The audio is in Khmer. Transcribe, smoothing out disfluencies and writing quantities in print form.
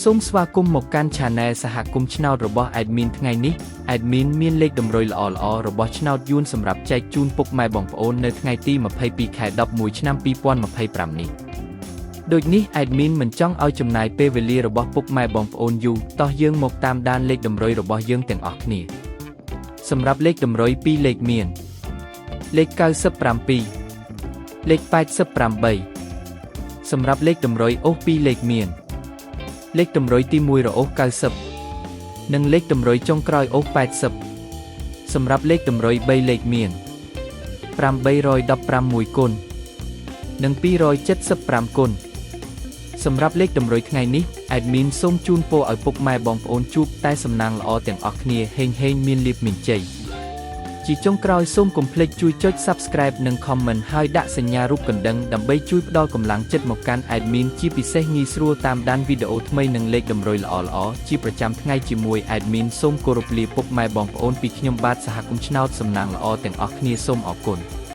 សូមស្វាគមន៍មកកាន់ Channel សហគមន៍ឆ្នោតរបស់ Admin ថ្ងៃនេះ Admin មានលេខតម្រុយល្អៗរបស់ឆ្នោតយួនសម្រាប់ចែកជូនពុកម៉ែបងប្អូននៅថ្ងៃទី22 ខែ 11 ឆ្នាំ 2025 នេះដូចនេះ Admin មិនចង់ឲ្យចំណាយពេលវេលារបស់ពុកម៉ែបងប្អូនយូរតោះយើងមកតាមដានលេខតម្រុយរបស់យើងទាំងអស់គ្នាសម្រាប់លេខតម្រុយ2លេខមានលេខ97លេខ88សម្រាប់លេខតម្រុយអូស2លេខមានលេខតម្រុយទី1រអូស90និងលេខតម្រុយចុងក្រោយអូស80សម្រាប់លេខតម្រុយ3លេខមាន816គុណនិង275គុណសម្រាប់លេខតម្រុយថ្ងៃនេះ Admin សូមជូនពរឲ្យពុកម៉ែបងប្អូនជួបតែសំណាងល្អទាំងអស់គ្នាហេងមានលាភមានជ័យជាចុងក្រោយសូមកុំភ្លេចជួយចុច Subscribe និង Comment ហើយដាក់សញ្ញារូបកណ្ដឹងដើម្បីជួយផ្ដល់កម្លាំងចិត្តមកកាន់ Admin ជាពិសេសងាយស្រួលតាមដានវីដេអូថ្មីនិងលេខតម្រុយល្អៗជាប្រចាំថ្ងៃជាមួយ Admin សូមគោរពលាពុកម៉ែបងប្អូនពីខ្ញុំបាទសហគមន៍ឆ្នោតសំណាងល្អទាំងអស់គ្នាសូមអរគុណ